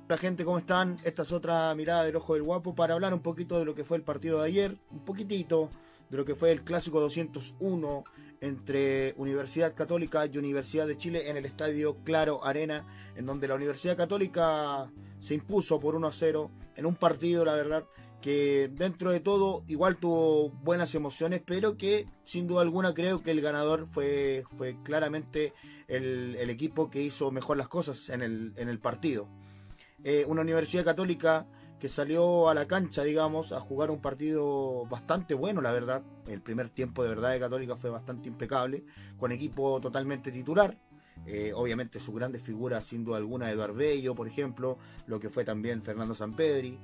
Hola gente, ¿cómo están? Esta es otra mirada del Ojo del Guapo para hablar un poquito de lo que fue el partido de ayer, un poquitito de lo que fue el Clásico 201 entre Universidad Católica y Universidad de Chile en el estadio Claro Arena, en donde la Universidad Católica se impuso por 1-0 en un partido, la verdad, que dentro de todo igual tuvo buenas emociones, pero que sin duda alguna creo que el ganador fue claramente el equipo que hizo mejor las cosas en el partido. Una Universidad Católica que salió a la cancha, digamos, a jugar un partido bastante bueno, la verdad. El primer tiempo de verdad de Católica fue bastante impecable, con equipo totalmente titular. Obviamente sus grandes figuras, sin duda alguna, Eduard Bello, por ejemplo, lo que fue también Fernando Sampedri.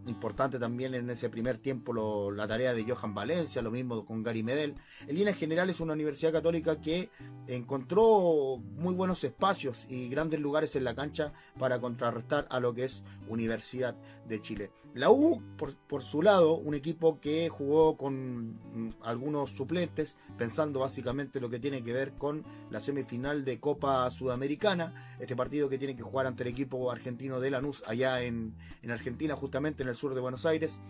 Importante también en ese primer tiempo la tarea de Johan Valencia, lo mismo con Gary Medel. En líneas generales, una Universidad Católica que encontró muy buenos espacios y grandes lugares en la cancha para contrarrestar a lo que es Universidad de Chile. La U, por su lado, un equipo que jugó con algunos suplentes, pensando básicamente lo que tiene que ver con la semifinal de Copa Sudamericana, este partido que tiene que jugar ante el equipo argentino de Lanús, allá en Argentina, justamente en el sur de Buenos Aires.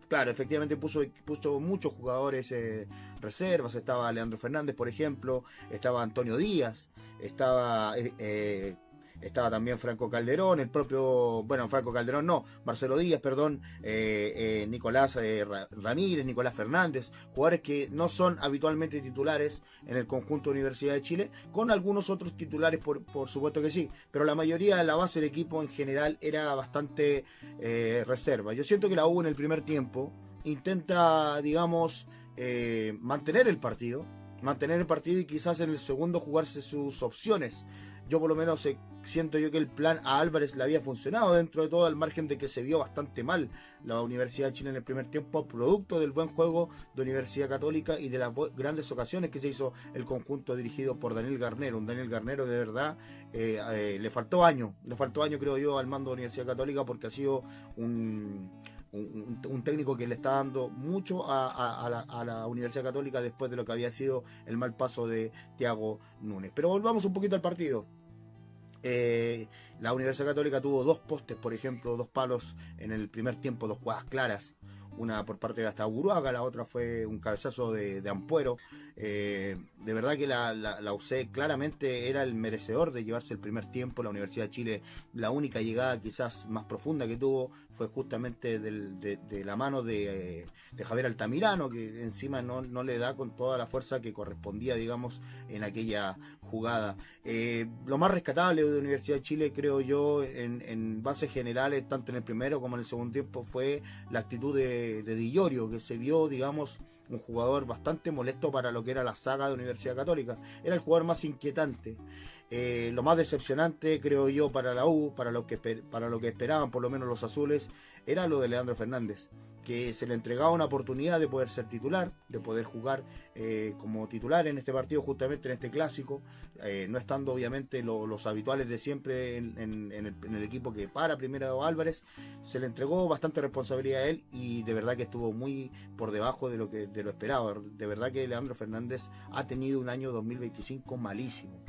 Claro, efectivamente puso muchos jugadores reservas. Estaba Leandro Fernández, por ejemplo, estaba Antonio Díaz, estaba también Franco Calderón, Franco Calderón no, Marcelo Díaz, perdón, Nicolás Ramírez, Nicolás Fernández, jugadores que no son habitualmente titulares en el conjunto de Universidad de Chile, con algunos otros titulares por supuesto que sí, pero la mayoría de la base del equipo en general era bastante reserva. Yo siento que la U en el primer tiempo intenta, digamos, mantener el partido y quizás en el segundo jugarse sus opciones. Yo por lo menos siento yo que el plan a Álvarez le había funcionado dentro de todo, al margen de que se vio bastante mal la Universidad de Chile en el primer tiempo, producto del buen juego de Universidad Católica y de las grandes ocasiones que se hizo el conjunto dirigido por Daniel Garnero. Un Daniel Garnero de verdad le faltó año creo yo al mando de Universidad Católica, porque ha sido un técnico que le está dando mucho a la Universidad Católica después de lo que había sido el mal paso de Thiago Núñez. Pero volvamos un poquito al partido. La Universidad Católica tuvo dos postes, por ejemplo, dos palos en el primer tiempo, dos jugadas claras, una por parte de hasta Uruaga, la otra fue un cabezazo de Ampuero. De verdad que la UC claramente era el merecedor de llevarse el primer tiempo. La Universidad de Chile, la única llegada quizás más profunda que tuvo fue justamente de la mano de Javier Altamirano, que encima no le da con toda la fuerza que correspondía, digamos, en aquella jugada. Lo más rescatable de la Universidad de Chile, creo yo, en bases generales, tanto en el primero como en el segundo tiempo, fue la actitud de Di Iorio, que se vio, digamos, un jugador bastante molesto para lo que era la saga de Universidad Católica. Era el jugador más inquietante. Lo más decepcionante, creo yo, para la U, para lo que esperaban por lo menos los azules, era lo de Leandro Fernández, que se le entregaba una oportunidad de poder ser titular, de poder jugar como titular en este partido, justamente en este clásico, no estando obviamente los habituales de siempre en el equipo que para primero Álvarez. Se le entregó bastante responsabilidad a él y de verdad que estuvo muy por debajo de lo esperado. De verdad que Leandro Fernández ha tenido un año 2025 malísimo,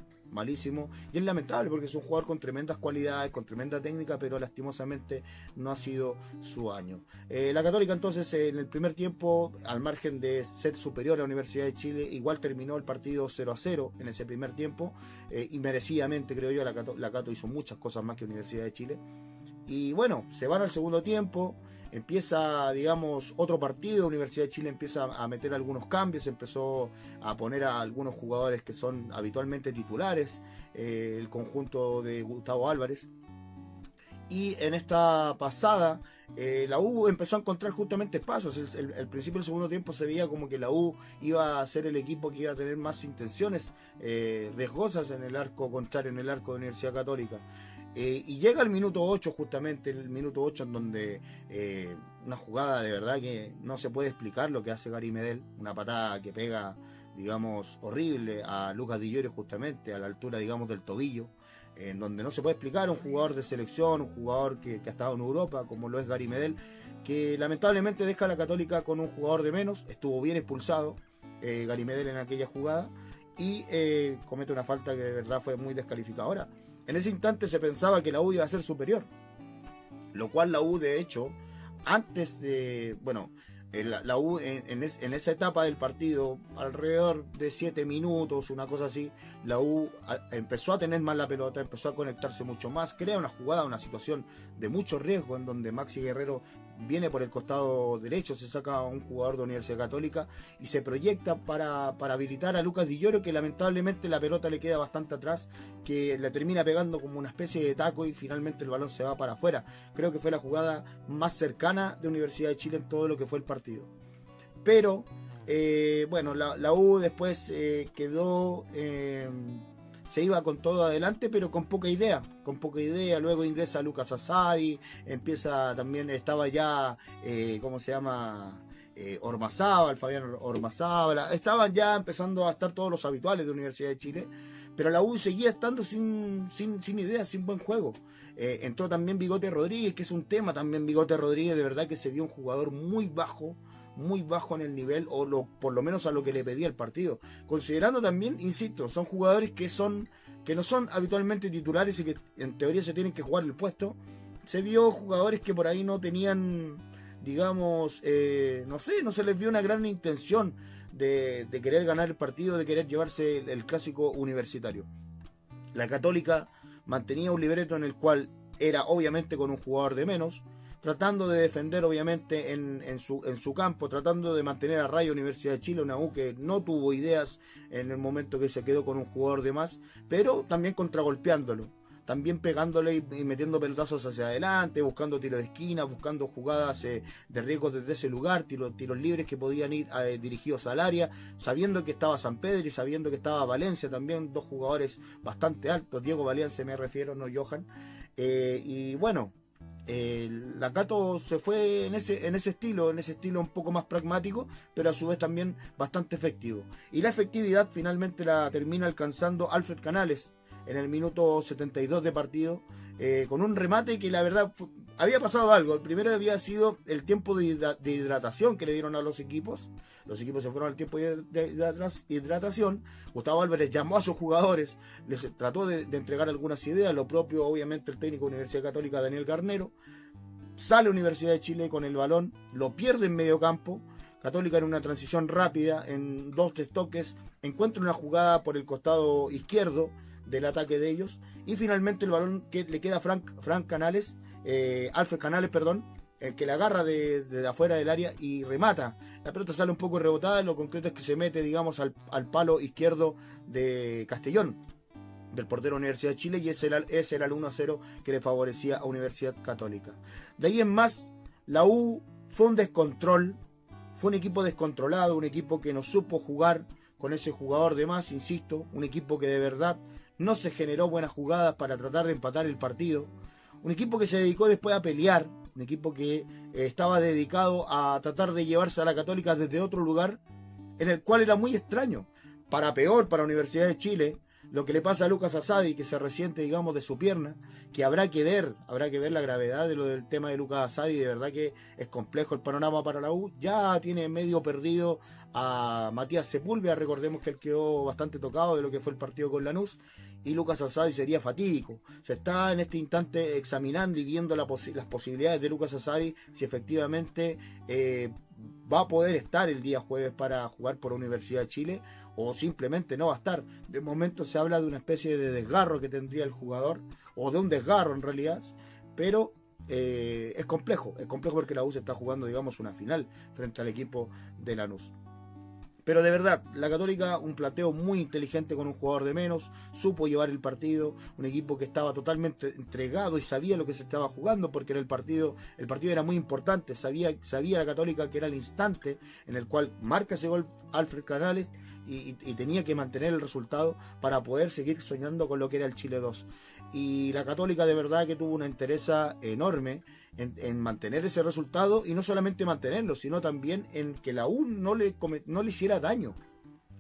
y es lamentable porque es un jugador con tremendas cualidades, con tremenda técnica, pero lastimosamente no ha sido su año. La Católica entonces en el primer tiempo, al margen de ser superior a la Universidad de Chile, igual terminó el partido 0-0 en ese primer tiempo, y merecidamente creo yo. La Cato hizo muchas cosas más que Universidad de Chile. Y bueno, se van al segundo tiempo, empieza, digamos, otro partido. Universidad de Chile empieza a meter algunos cambios, empezó a poner a algunos jugadores que son habitualmente titulares, el conjunto de Gustavo Álvarez. Y en esta pasada, la U empezó a encontrar justamente espacios. El principio del segundo tiempo se veía como que la U iba a ser el equipo que iba a tener más intenciones riesgosas en el arco contrario, en el arco de Universidad Católica. Y llega el minuto 8, justamente el minuto 8, en donde una jugada de verdad que no se puede explicar lo que hace Gary Medel, una patada que pega, digamos, horrible a Lucas Di Llorio, justamente a la altura, digamos, del tobillo, en donde no se puede explicar. Un jugador de selección, un jugador que ha estado en Europa, como lo es Gary Medel, que lamentablemente deja a la Católica con un jugador de menos. Estuvo bien expulsado Gary Medel en aquella jugada y comete una falta que de verdad fue muy descalificadora. En ese instante se pensaba que la U iba a ser superior, lo cual la U de hecho, antes de, bueno, la U en esa etapa del partido, alrededor de 7 minutos, una cosa así, la U empezó a tener más la pelota, empezó a conectarse mucho más, crea una jugada, una situación de mucho riesgo en donde Maxi Guerrero viene por el costado derecho, se saca a un jugador de Universidad Católica y se proyecta para habilitar a Lucas Di Llorio, que lamentablemente la pelota le queda bastante atrás, que le termina pegando como una especie de taco y finalmente el balón se va para afuera. Creo que fue la jugada más cercana de Universidad de Chile en todo lo que fue el partido. Pero bueno, la U después quedó, se iba con todo adelante, pero con poca idea. Luego ingresa Lucas Asadi, empieza también, estaba ya, ¿cómo se llama? Ormazábal, Fabián Ormazábal, estaban ya empezando a estar todos los habituales de Universidad de Chile, pero la U seguía estando sin ideas, sin buen juego. Entró también Bigote Rodríguez, que es un tema también. Bigote Rodríguez, de verdad que se vio un jugador muy bajo en el nivel, o por lo menos a lo que le pedía el partido, considerando también, insisto, son jugadores que no son habitualmente titulares y que en teoría se tienen que jugar el puesto. Se vio jugadores que por ahí no tenían, digamos, no se les vio una gran intención de querer ganar el partido, de querer llevarse el clásico universitario. La Católica mantenía un libreto en el cual era obviamente con un jugador de menos, tratando de defender obviamente en su campo, tratando de mantener a raya Universidad de Chile, una U que no tuvo ideas en el momento que se quedó con un jugador de más, pero también contragolpeándolo, también pegándole y metiendo pelotazos hacia adelante, buscando tiros de esquina, buscando jugadas de riesgo desde ese lugar, tiros libres que podían ir dirigidos al área, sabiendo que estaba San Pedro y sabiendo que estaba Valencia también, dos jugadores bastante altos, Diego Valencia me refiero, no Johan, y bueno, la Cato se fue en ese estilo un poco más pragmático, pero a su vez también bastante efectivo. Y la efectividad finalmente la termina alcanzando Alfred Canales en el minuto 72 de partido, con un remate que la verdad había pasado algo. El primero había sido el tiempo de hidratación que le dieron a los equipos. Los equipos se fueron al tiempo de hidratación. Gustavo Álvarez llamó a sus jugadores, les trató de entregar algunas ideas, lo propio obviamente el técnico de Universidad Católica Daniel Garnero. Sale Universidad de Chile con el balón, lo pierde en medio campo. Católica en una transición rápida, en 2-3 toques, encuentra una jugada por el costado izquierdo del ataque de ellos, y finalmente el balón que le queda a Alfred Canales, que le agarra de afuera del área y remata. La pelota sale un poco rebotada, lo concreto es que se mete, digamos, al palo izquierdo de Castellón, del portero de Universidad de Chile, y ese era el 1-0 que le favorecía a Universidad Católica. De ahí en más, la U fue un descontrol, fue un equipo descontrolado, un equipo que no supo jugar con ese jugador de más, insisto, un equipo que de verdad no se generó buenas jugadas para tratar de empatar el partido, un equipo que se dedicó después a pelear, un equipo que estaba dedicado a tratar de llevarse a la Católica desde otro lugar, en el cual era muy extraño, para peor para Universidad de Chile, lo que le pasa a Lucas Asadi, que se resiente, digamos, de su pierna, que habrá que ver la gravedad de lo del tema de Lucas Asadi. De verdad que es complejo el panorama para la U. Ya tiene medio perdido a Matías Sepúlveda, recordemos que él quedó bastante tocado de lo que fue el partido con Lanús, y Lucas Asadi sería fatídico. Se está en este instante examinando y viendo las posibilidades de Lucas Asadi, si efectivamente va a poder estar el día jueves para jugar por Universidad de Chile, o simplemente no va a estar. De momento se habla de una especie de desgarro que tendría el jugador, o de un desgarro en realidad, pero es complejo porque la U se está jugando, digamos, una final frente al equipo de Lanús. Pero de verdad, la Católica, un planteo muy inteligente con un jugador de menos, supo llevar el partido, un equipo que estaba totalmente entregado y sabía lo que se estaba jugando, porque el partido era muy importante, sabía la Católica que era el instante en el cual marca ese gol Alfred Canales y tenía que mantener el resultado para poder seguir soñando con lo que era el Chile 2. Y la Católica de verdad que tuvo una entereza enorme en mantener ese resultado, y no solamente mantenerlo, sino también en que la U no le hiciera daño.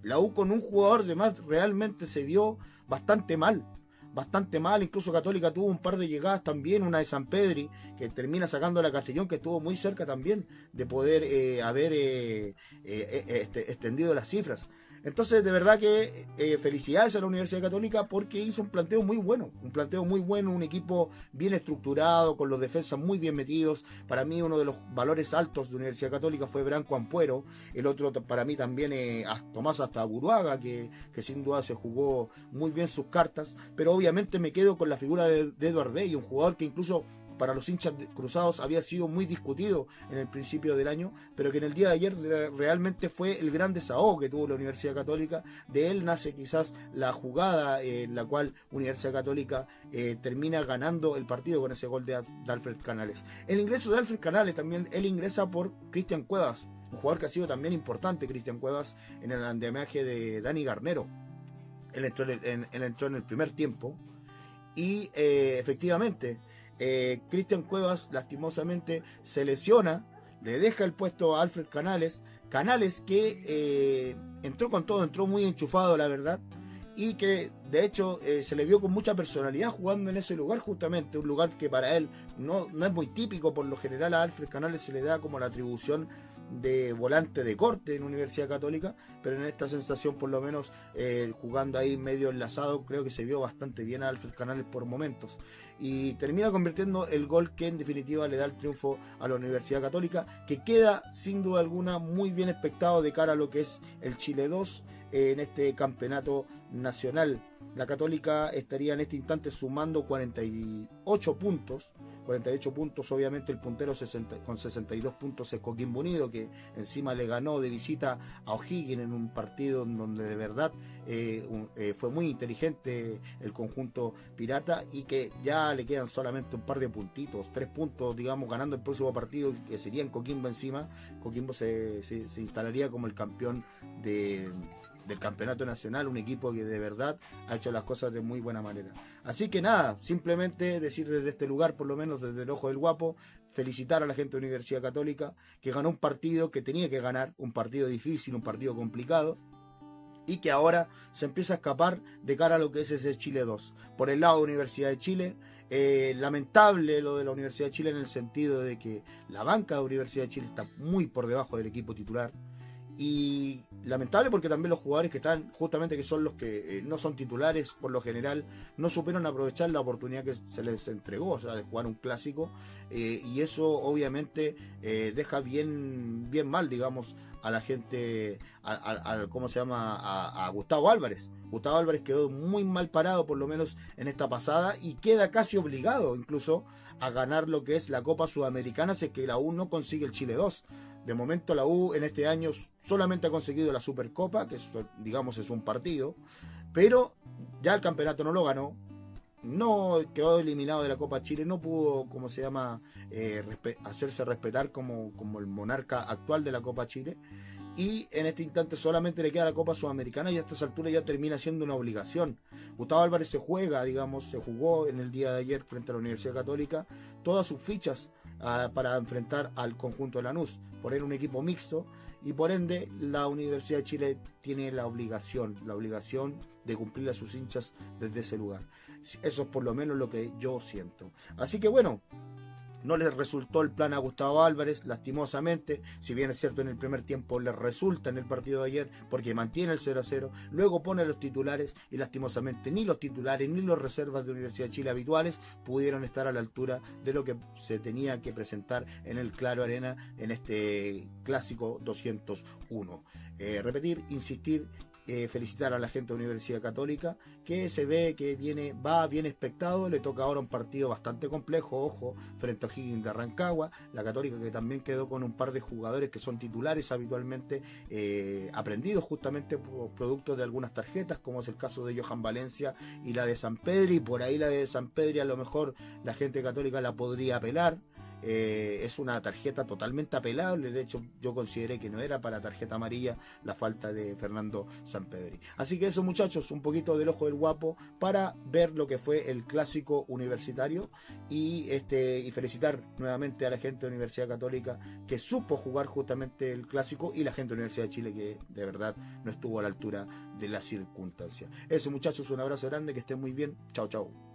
La U con un jugador de más realmente se vio bastante mal, incluso Católica tuvo un par de llegadas también, una de San Pedri, que termina sacando a la Castellón, que estuvo muy cerca también de poder haber extendido las cifras. Entonces, de verdad que felicidades a la Universidad Católica porque hizo un planteo muy bueno, un equipo bien estructurado, con los defensas muy bien metidos. Para mí uno de los valores altos de la Universidad Católica fue Branco Ampuero, el otro para mí también Tomás Astaburuaga, que sin duda se jugó muy bien sus cartas, pero obviamente me quedo con la figura de Eduard Bey, un jugador que incluso para los hinchas cruzados había sido muy discutido en el principio del año, pero que en el día de ayer realmente fue el gran desahogo que tuvo la Universidad Católica. De él nace quizás la jugada en la cual Universidad Católica termina ganando el partido con ese gol de Alfred Canales. El ingreso de Alfred Canales también, él ingresa por Cristian Cuevas, un jugador que ha sido también importante, Cristian Cuevas, en el andamiaje de Dani Garnero. Él entró en el primer tiempo y efectivamente Cristian Cuevas lastimosamente se lesiona, le deja el puesto a Alfred Canales que entró con todo, entró muy enchufado la verdad, y que de hecho se le vio con mucha personalidad jugando en ese lugar, justamente un lugar que para él no es muy típico. Por lo general a Alfred Canales se le da como la atribución de volante de corte en Universidad Católica, pero en esta sensación por lo menos jugando ahí medio enlazado, creo que se vio bastante bien a Alfred Canales por momentos, y termina convirtiendo el gol que en definitiva le da el triunfo a la Universidad Católica, que queda sin duda alguna muy bien expectado de cara a lo que es el Chile 2 en este campeonato nacional. La Católica estaría en este instante sumando 48 puntos, obviamente el puntero con 62 puntos es Coquimbo Unido, que encima le ganó de visita a O'Higgins en un partido en donde de verdad fue muy inteligente el conjunto pirata, y que ya le quedan solamente un par de puntitos, 3 puntos, digamos, ganando el próximo partido, que sería en Coquimbo encima. Coquimbo se instalaría como el campeón del campeonato nacional, un equipo que de verdad ha hecho las cosas de muy buena manera. Así que nada, simplemente decir desde este lugar, por lo menos desde el Ojo del Guapo, felicitar a la gente de Universidad Católica, que ganó un partido que tenía que ganar, un partido difícil, un partido complicado, y que ahora se empieza a escapar de cara a lo que es ese Chile 2. Por el lado de Universidad de Chile, lamentable lo de la Universidad de Chile en el sentido de que la banca de Universidad de Chile está muy por debajo del equipo titular. Y lamentable porque también los jugadores que están, justamente que son los que no son titulares por lo general, no supieron aprovechar la oportunidad que se les entregó, o sea, de jugar un clásico, y eso obviamente deja bien mal, digamos, a la gente, ¿cómo se llama? A Gustavo Álvarez. Gustavo Álvarez quedó muy mal parado, por lo menos en esta pasada, y queda casi obligado incluso a ganar lo que es la Copa Sudamericana si es que la U no consigue el Chile 2. De momento la U en este año solamente ha conseguido la Supercopa, que digamos es un partido, pero ya el campeonato no lo ganó, no quedó eliminado de la Copa Chile, no pudo, ¿cómo se llama?, hacerse respetar como el monarca actual de la Copa Chile, y en este instante solamente le queda la Copa Sudamericana, y a estas alturas ya termina siendo una obligación. Gustavo Álvarez se jugó en el día de ayer frente a la Universidad Católica todas sus fichas para enfrentar al conjunto de Lanús, por ende un equipo mixto, y por ende la Universidad de Chile tiene la obligación de cumplir a sus hinchas desde ese lugar. Eso es por lo menos lo que yo siento. Así que bueno, no les resultó el plan a Gustavo Álvarez, lastimosamente, si bien es cierto en el primer tiempo les resulta en el partido de ayer, porque mantiene el 0-0, luego pone los titulares, y lastimosamente ni los titulares ni los reservas de Universidad de Chile habituales pudieron estar a la altura de lo que se tenía que presentar en el Claro Arena en este clásico 201. Insistir, felicitar a la gente de Universidad Católica, que se ve que va bien expectado. Le toca ahora un partido bastante complejo, ojo, frente a O'Higgins de Rancagua. La Católica que también quedó con un par de jugadores que son titulares habitualmente, aprendidos justamente por producto de algunas tarjetas, como es el caso de Johan Valencia y la de San Pedro, y por ahí la de San Pedro a lo mejor la gente católica la podría apelar. Es una tarjeta totalmente apelable. De hecho, yo consideré que no era para tarjeta amarilla la falta de Fernando Sampedri. Así que eso, muchachos, un poquito del Ojo del Guapo para ver lo que fue el clásico universitario, y felicitar nuevamente a la gente de Universidad Católica que supo jugar justamente el clásico, y la gente de Universidad de Chile que de verdad no estuvo a la altura de las circunstancias. Eso, muchachos, un abrazo grande, que estén muy bien. Chao, chao.